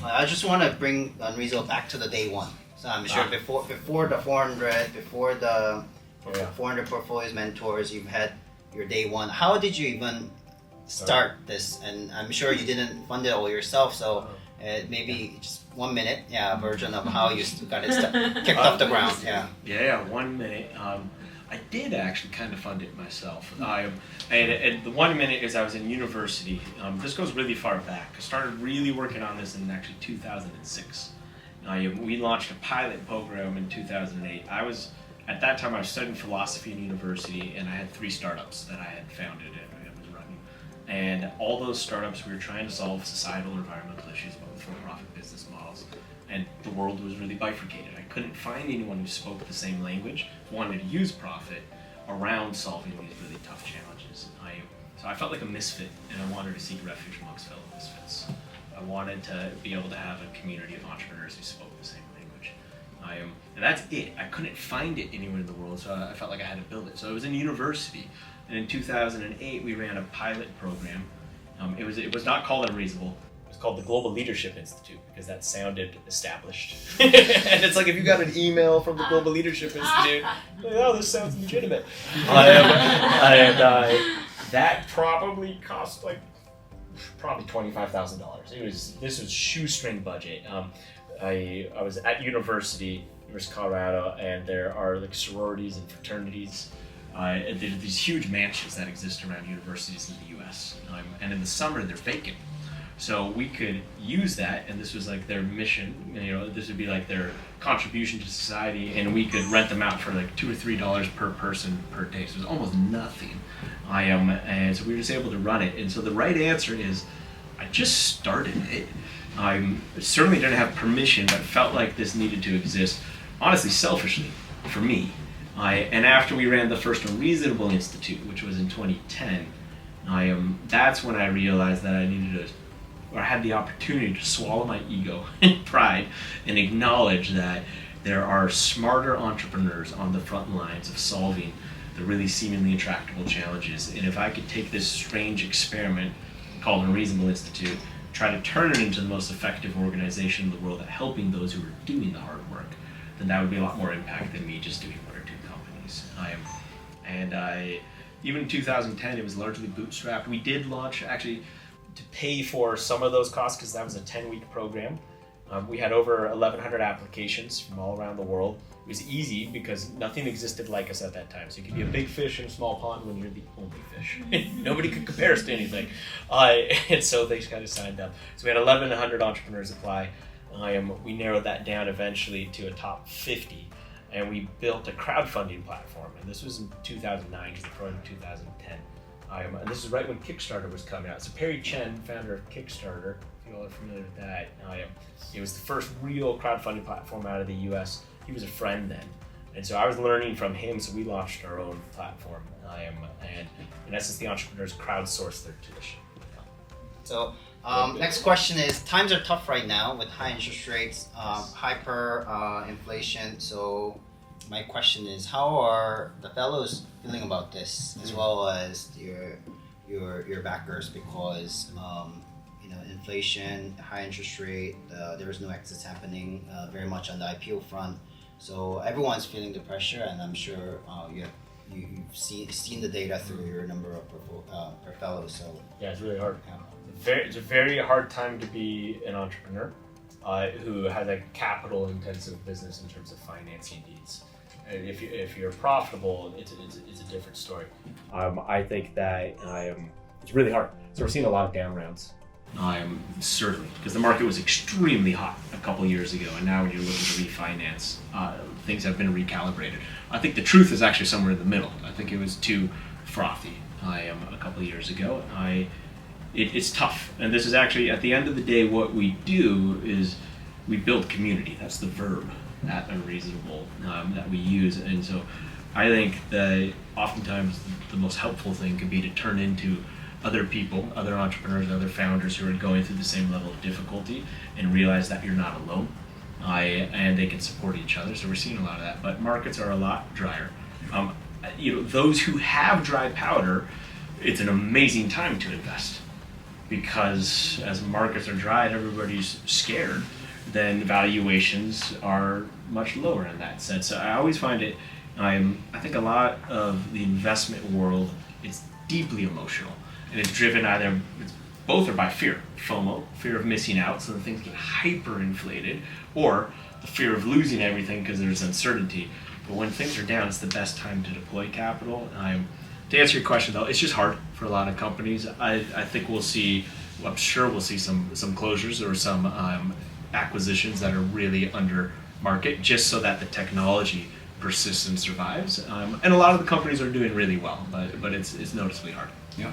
I just want to bring Unreasonable back to the day one. So I'm sure before the 400, before the 400 portfolios mentors, you've had your day one. How did you even start this? And I'm sure you didn't fund it all yourself, so maybe just 1 minute, version of how you got it kicked off the ground. 1 minute. I did actually kind of fund it myself. And the 1 minute is I was in university. This goes really far back. I started really working on this in actually 2006. We launched a pilot program in 2008. At that time I was studying philosophy in university, and I had 3 startups that I had founded and was running. And all those startups, we were trying to solve societal and environmental issues about for-profit business models. And the world was really bifurcated. I couldn't find anyone who spoke the same language, wanted to use profit around solving these really tough challenges. So I felt like a misfit, and I wanted to seek refuge amongst fellow misfits. I wanted to be able to have a community of entrepreneurs who spoke the same language. And that's it. I couldn't find it anywhere in the world, so I felt like I had to build it. So I was in university, and in 2008 we ran a pilot program. It was not called Unreasonable. It's called the Global Leadership Institute because that sounded established. And it's like if you got an email from the Global Leadership Institute, like, oh, this sounds legitimate. That probably cost probably $25,000. This was shoestring budget. I was at University of Colorado, and there are sororities and fraternities. There are these huge mansions that exist around universities in the U.S. And in the summer they're vacant. So we could use that, and this was like their mission, this would be like their contribution to society, and we could rent them out for like $2 or $3 per person per day. So it was almost nothing. And so we were just able to run it. And so the right answer is, I just started it. I certainly didn't have permission, but felt like this needed to exist, honestly, selfishly, for me. And after we ran the first Unreasonable Institute, which was in 2010, that's when I realized that I needed to, or had the opportunity to swallow my ego and pride and acknowledge that there are smarter entrepreneurs on the front lines of solving the really seemingly intractable challenges. And if I could take this strange experiment called Unreasonable Institute, try to turn it into the most effective organization in the world at helping those who are doing the hard work, then that would be a lot more impact than me just doing 1 or 2 companies. Even in 2010, it was largely bootstrapped. We did launch actually to pay for some of those costs because that was a 10-week program. We had over 1,100 applications from all around the world. It was easy because nothing existed like us at that time. So you could be a big fish in a small pond when you're the only fish. Nobody could compare us to anything. And so they kind of signed up. So we had 1,100 entrepreneurs apply. We narrowed that down eventually to a top 50. And we built a crowdfunding platform. And this was in 2009 because the program in 2010. And this is right when Kickstarter was coming out. So Perry Chen, founder of Kickstarter, if you all are familiar with that, it was the first real crowdfunding platform out of the US. He was a friend then. And so I was learning from him, so we launched our own platform. And in essence, the entrepreneurs crowdsourced their tuition. So next question is, times are tough right now with high interest rates, hyper inflation. So my question is, how are the fellows feeling about this, as well as your backers? Because inflation, high interest rate, there is no exits happening very much on the IPO front. So everyone's feeling the pressure, and I'm sure you've seen the data through your number of per fellows. So yeah, it's really hard. It's a very hard time to be an entrepreneur who has a capital-intensive business in terms of financing needs. And if you're profitable, it's a different story. I think that it's really hard. So we're seeing a lot of down rounds. Certainly, because the market was extremely hot a couple years ago, and now when you're looking to refinance, things have been recalibrated. I think the truth is actually somewhere in the middle. I think it was too frothy a couple of years ago. It's tough, and this is actually, at the end of the day, what we do is we build community. That's the verb at Unreasonable that we use, and so I think that oftentimes the most helpful thing could be to turn into other people, other entrepreneurs, other founders who are going through the same level of difficulty, and realize that you're not alone, and they can support each other. So we're seeing a lot of that, but markets are a lot drier. Those who have dry powder, it's an amazing time to invest. because as markets are dry and everybody's scared, then valuations are much lower in that sense. So I always find it, I think a lot of the investment world is deeply emotional, and it's driven either, both are by fear, FOMO, fear of missing out, so that things get hyperinflated, or the fear of losing everything because there's uncertainty. But when things are down, it's the best time to deploy capital. To answer your question though, it's just hard for a lot of companies. I think I'm sure we'll see some closures or some acquisitions that are really under market, just so that the technology persists and survives. And a lot of the companies are doing really well, but it's noticeably hard. Yeah.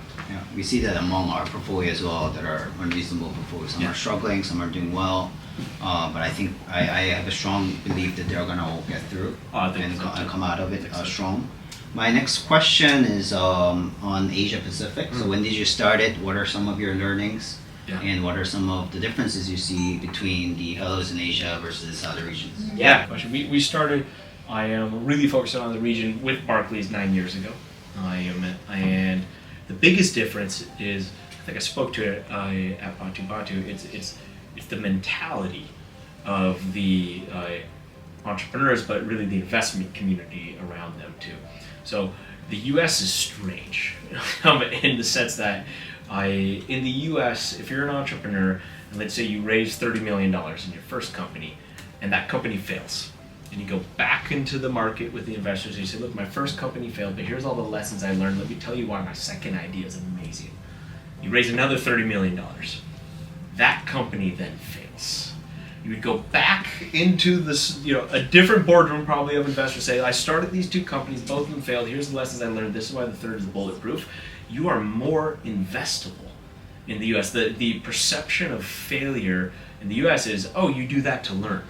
We see that among our portfolio as well, that are unreasonable portfolios. Some are struggling, some are doing well. But I think I have a strong belief that they're gonna all get through and come out of it strong. My next question is on Asia Pacific. So when did you start it? What are some of your learnings? Yeah. And what are some of the differences you see between the fellows in Asia versus other regions? Yeah, question. We started, I am really focused on the region with Barclays 9 years ago. And the biggest difference is, I think I spoke to it at Batu, it's the mentality of the entrepreneurs, but really the investment community around them too. So the U.S. is strange in the sense that in the U.S., if you're an entrepreneur, and let's say you raise $30 million in your first company, and that company fails, and you go back into the market with the investors, and you say, look, my first company failed, but here's all the lessons I learned. Let me tell you why my second idea is amazing. You raise another $30 million. That company then fails. You would go back into this, a different boardroom probably of investors, say, I started these two companies, both of them failed, here's the lessons I learned, this is why the third is bulletproof. You are more investable in the US. The perception of failure in the US is, oh, you do that to learn.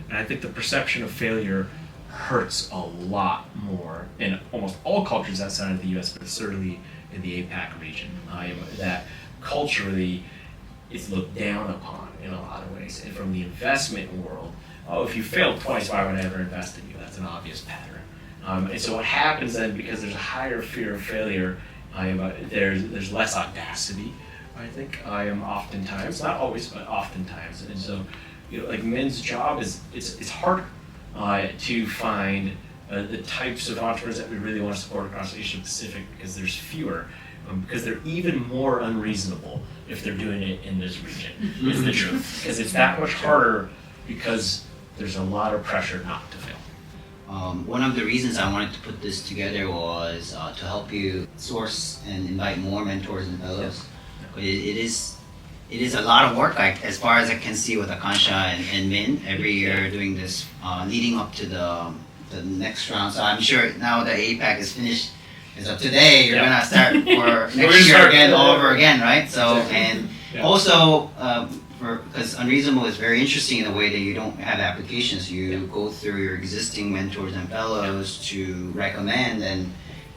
And I think the perception of failure hurts a lot more in almost all cultures outside of the US, but certainly in the APAC region. That culturally is looked down upon in a lot of ways. And from the investment world, oh, if you failed twice, why would I ever invest in you? That's an obvious pattern. And so what happens then, because there's a higher fear of failure, there's less audacity, I think, oftentimes, not always, but oftentimes. And so, like men's job it's harder to find the types of entrepreneurs that we really want to support across Asia Pacific, because there's fewer, because they're even more unreasonable if they're doing it in this region, is the truth. Because it's that much harder because there's a lot of pressure not to fail. One of the reasons I wanted to put this together was to help you source and invite more mentors and fellows. Yes. It is a lot of work, as far as I can see, with Akansha and Min every year doing this, leading up to the next round. So I'm sure now that APAC is finished, as of today, you're gonna start for next year again, all over again, right? So and also because Unreasonable is very interesting in the way that you don't have applications. You go through your existing mentors and fellows to recommend and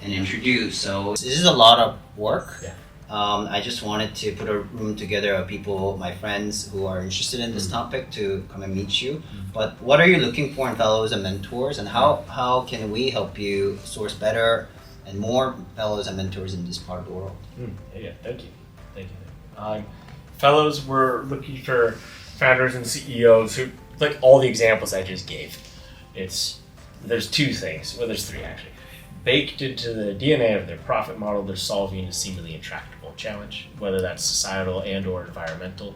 introduce. So this is a lot of work. Yeah. I just wanted to put a room together of people, my friends who are interested in this topic, to come and meet you. But what are you looking for in fellows and mentors, and how can we help you source better and more fellows and mentors in this part of the world? Yeah, thank you. Fellows, we're looking for founders and CEOs who, like all the examples I just gave, there's two things, well there's three actually. Baked into the DNA of their profit model, they're solving a seemingly intractable challenge, whether that's societal and or environmental.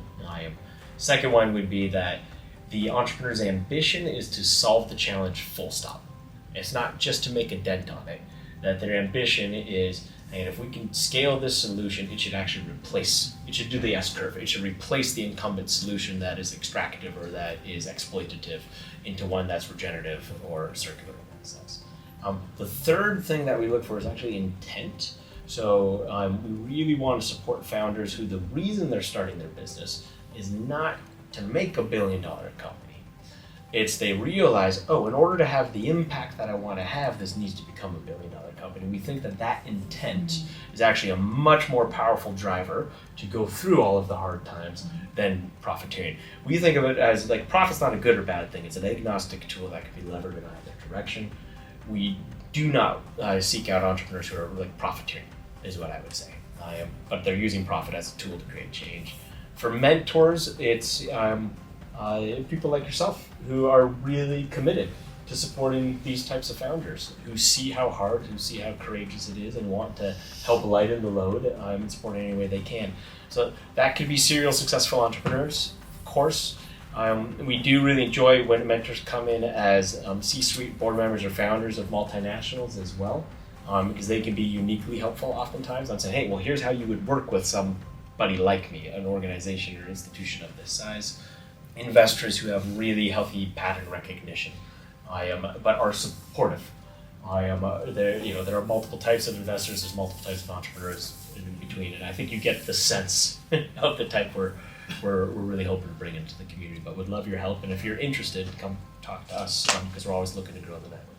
Second one would be that the entrepreneur's ambition is to solve the challenge full stop. It's not just to make a dent on it, that their ambition is, and if we can scale this solution, it should actually it should do the S-curve. It should replace the incumbent solution that is extractive or that is exploitative into one that's regenerative or circular in that sense. The third thing that we look for is actually intent. So we really want to support founders who the reason they're starting their business is not to make $1 billion company. It's they realize, in order to have the impact that I want to have, this needs to become $1 billion company. We think that intent is actually a much more powerful driver to go through all of the hard times than profiteering. We think of it as like profit's not a good or bad thing. It's an agnostic tool that can be levered in either direction. We do not seek out entrepreneurs who are like profiteering, is what I would say. but they're using profit as a tool to create change. For mentors, it's people like yourself who are really committed to supporting these types of founders, who see how hard, who see how courageous it is, and want to help lighten the load and support in any way they can. So that could be serial successful entrepreneurs, of course. We do really enjoy when mentors come in as C-suite board members or founders of multinationals as well, because they can be uniquely helpful oftentimes on saying, hey, well, here's how you would work with somebody like me, an organization or institution of this size. Investors who have really healthy pattern recognition, but are supportive. There are multiple types of investors, there's multiple types of entrepreneurs in between, and I think you get the sense of the type we're really hoping to bring into the community, but would love your help. And if you're interested, come talk to us, because we're always looking to grow the network.